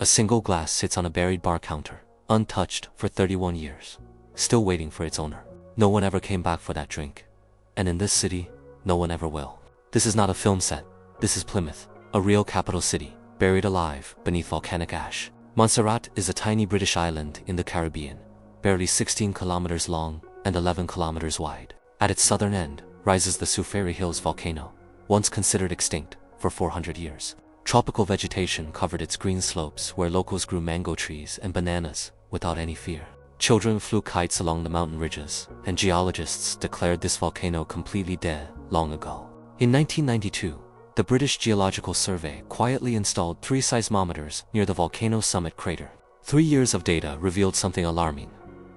A single glass sits on a buried bar counter, untouched for 31 years, still waiting for its owner. No one ever came back for that drink. And in this city, no one ever will. This is not a film set. This is Plymouth, a real capital city, buried alive beneath volcanic ash. Montserrat is a tiny British island in the Caribbean, barely 16 kilometers long and 11 kilometers wide. At its southern end rises the Soufriere Hills volcano, once considered extinct for 400 years. Tropical vegetation covered its green slopes where locals grew mango trees and bananas without any fear. Children flew kites along the mountain ridges, and geologists declared this volcano completely dead long ago. In 1992, the British Geological Survey quietly installed 3 seismometers near the volcano's summit crater. 3 years of data revealed something alarming.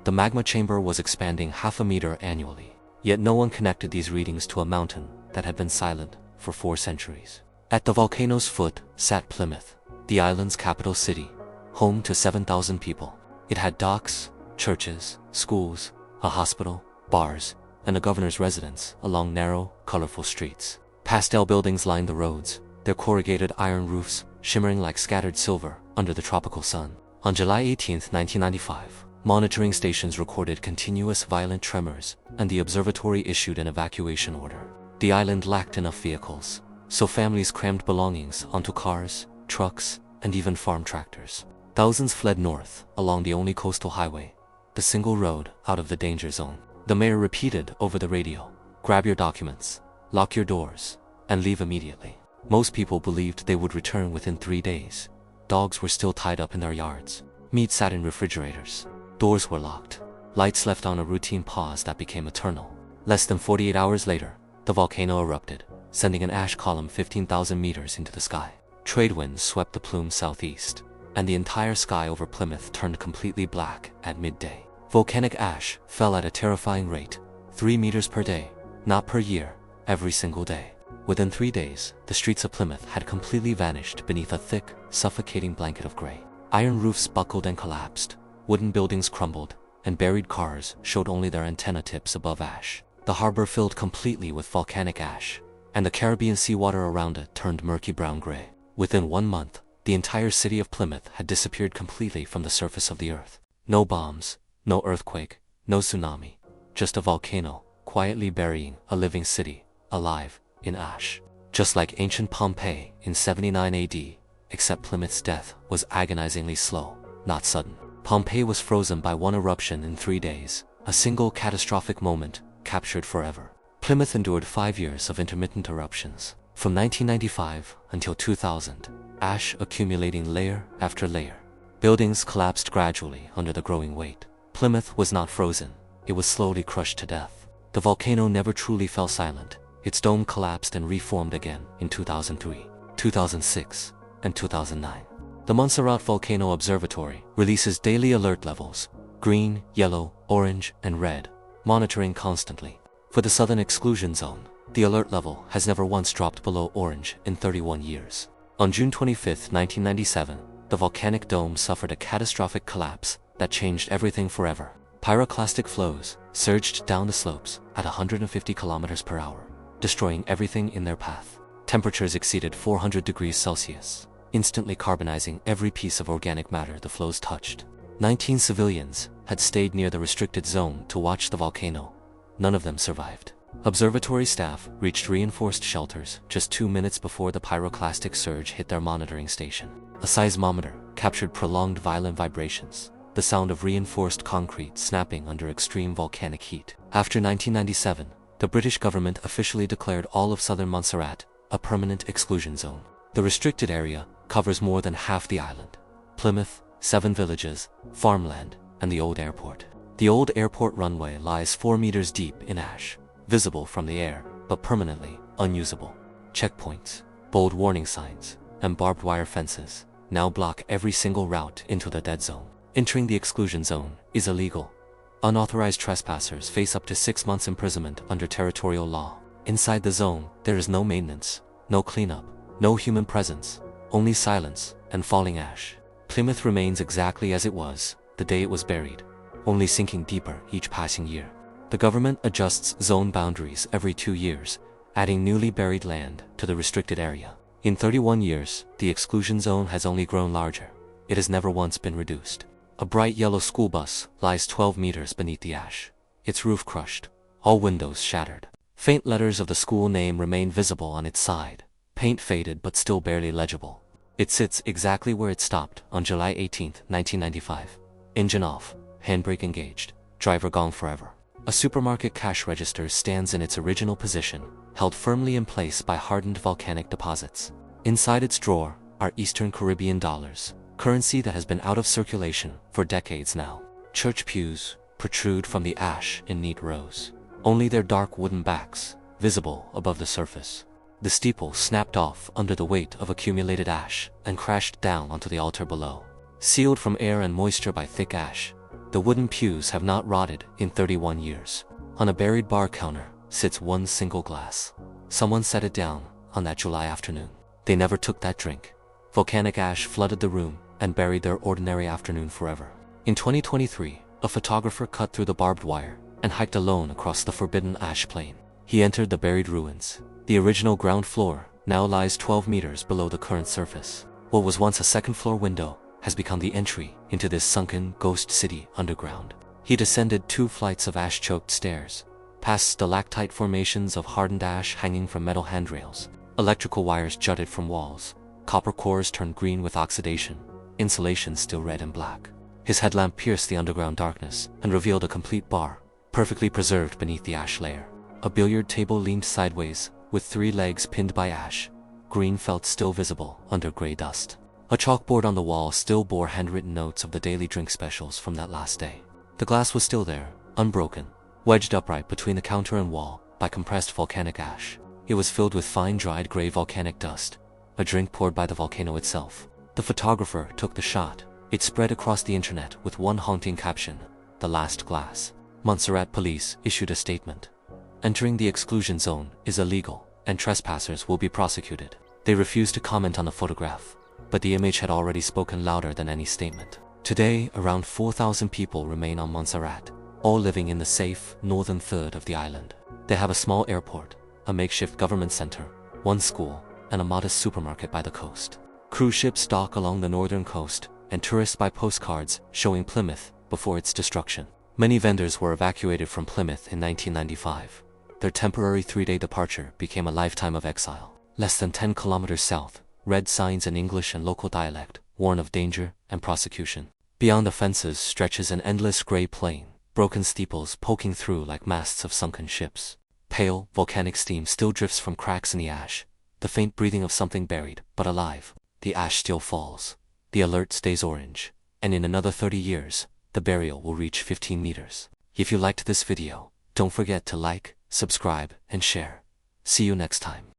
The magma chamber was expanding half a meter annually. Yet no one connected these readings to a mountain that had been silent for 4 centuries. At the volcano's foot sat Plymouth, the island's capital city, home to 7,000 people. It had docks, churches, schools, a hospital, bars, and a governor's residence along narrow, colorful streets. Pastel buildings lined the roads, their corrugated iron roofs shimmering like scattered silver under the tropical sun. On July 18, 1995, monitoring stations recorded continuous violent tremors, and the observatory issued an evacuation order. The island lacked enough vehicles, so families crammed belongings onto cars, trucks, and even farm tractors. Thousands fled north along the only coastal highway, the single road out of the danger zone. The mayor repeated over the radio, "Grab your documents, lock your doors, and leave immediately." Most people believed they would return within 3 days. Dogs were still tied up in their yards. Meat sat in refrigerators. Doors were locked. Lights left on a routine pause that became eternal. Less than 48 hours later, the volcano erupted, sending an ash column 15,000 meters into the sky. Trade winds swept the plume southeast, and the entire sky over Plymouth turned completely black at midday. Volcanic ash fell at a terrifying rate, 3 meters per day, not per year, every single day. Within 3 days, the streets of Plymouth had completely vanished beneath a thick, suffocating blanket of gray. Iron roofs buckled and collapsed, wooden buildings crumbled, and buried cars showed only their antenna tips above ash. The harbor filled completely with volcanic ash, and the Caribbean seawater around it turned murky brown-gray. Within 1 month, the entire city of Plymouth had disappeared completely from the surface of the earth. No bombs, no earthquake, no tsunami, just a volcano, quietly burying a living city, alive in ash. Just like ancient Pompeii in 79 AD, except Plymouth's death was agonizingly slow, not sudden. Pompeii was frozen by one eruption in 3 days, a single catastrophic moment captured forever. Plymouth endured 5 years of intermittent eruptions. From 1995 until 2000, ash accumulating layer after layer. Buildings collapsed gradually under the growing weight. Plymouth was not frozen, it was slowly crushed to death. The volcano never truly fell silent. Its dome collapsed and reformed again in 2003, 2006, and 2009. The Montserrat Volcano Observatory releases daily alert levels, green, yellow, orange, and red, monitoring constantly. For the southern exclusion zone, the alert level has never once dropped below orange in 31 years. On June 25, 1997, the volcanic dome suffered a catastrophic collapse that changed everything forever. Pyroclastic flows surged down the slopes at 150 kilometers per hour, destroying everything in their path. Temperatures exceeded 400 degrees Celsius, instantly carbonizing every piece of organic matter the flows touched. 19 civilians had stayed near the restricted zone to watch the volcano. None of them survived. Observatory staff reached reinforced shelters just 2 minutes before the pyroclastic surge hit their monitoring station. A seismometer captured prolonged violent vibrations, the sound of reinforced concrete snapping under extreme volcanic heat. After 1997, the British government officially declared all of southern Montserrat a permanent exclusion zone. The restricted area covers more than half the island: Plymouth, 7 villages, farmland, and the old airport. The old airport runway lies 4 meters deep in ash, visible from the air, but permanently unusable. Checkpoints, bold warning signs, and barbed wire fences now block every single route into the dead zone. Entering the exclusion zone is illegal. Unauthorized trespassers face up to 6 months imprisonment under territorial law. Inside the zone, there is no maintenance, no cleanup, no human presence, only silence and falling ash. Plymouth remains exactly as it was the day it was buried, only sinking deeper each passing year. The government adjusts zone boundaries every 2 years, adding newly buried land to the restricted area. In 31 years, the exclusion zone has only grown larger, it has never once been reduced. A bright yellow school bus lies 12 meters beneath the ash, its roof crushed, all windows shattered. Faint letters of the school name remain visible on its side, paint faded but still barely legible. It sits exactly where it stopped on July 18, 1995. Engine off, handbrake engaged, driver gone forever. A supermarket cash register stands in its original position, held firmly in place by hardened volcanic deposits. Inside its drawer are Eastern Caribbean dollars, currency that has been out of circulation for decades now. Church pews protrude from the ash in neat rows, only their dark wooden backs visible above the surface. The steeple snapped off under the weight of accumulated ash and crashed down onto the altar below. Sealed from air and moisture by thick ash, the wooden pews have not rotted in 31 years. On a buried bar counter sits one single glass. Someone set it down on that July afternoon. They never took that drink. Volcanic ash flooded the room and buried their ordinary afternoon forever. In 2023, a photographer cut through the barbed wire and hiked alone across the forbidden ash plain. He entered the buried ruins. The original ground floor now lies 12 meters below the current surface. What was once a second-floor window has become the entry into this sunken ghost city underground. He descended 2 flights of ash-choked stairs, past stalactite formations of hardened ash hanging from metal handrails. Electrical wires jutted from walls. Copper cores turned green with oxidation, insulation still red and black. His headlamp pierced the underground darkness and revealed a complete bar, perfectly preserved beneath the ash layer. A billiard table leaned sideways, with 3 legs pinned by ash. Green felt still visible under gray dust. A chalkboard on the wall still bore handwritten notes of the daily drink specials from that last day. The glass was still there, unbroken, wedged upright between the counter and wall by compressed volcanic ash. It was filled with fine dried gray volcanic dust, a drink poured by the volcano itself. The photographer took the shot. It spread across the internet with one haunting caption: "The last glass." Montserrat police issued a statement. Entering the exclusion zone is illegal, and trespassers will be prosecuted. They refused to comment on the photograph, but the image had already spoken louder than any statement. Today, around 4,000 people remain on Montserrat, all living in the safe northern third of the island. They have a small airport, a makeshift government center, one school, and a modest supermarket by the coast. Cruise ships dock along the northern coast, and tourists buy postcards showing Plymouth before its destruction. Many vendors were evacuated from Plymouth in 1995. Their temporary 3-day departure became a lifetime of exile. Less than 10 kilometers south, red signs in English and local dialect warn of danger and prosecution. Beyond the fences stretches an endless gray plain, broken steeples poking through like masts of sunken ships. Pale, volcanic steam still drifts from cracks in the ash, the faint breathing of something buried but alive. The ash still falls. The alert stays orange, and in another 30 years, the burial will reach 15 meters. If you liked this video, don't forget to like, subscribe, and share. See you next time.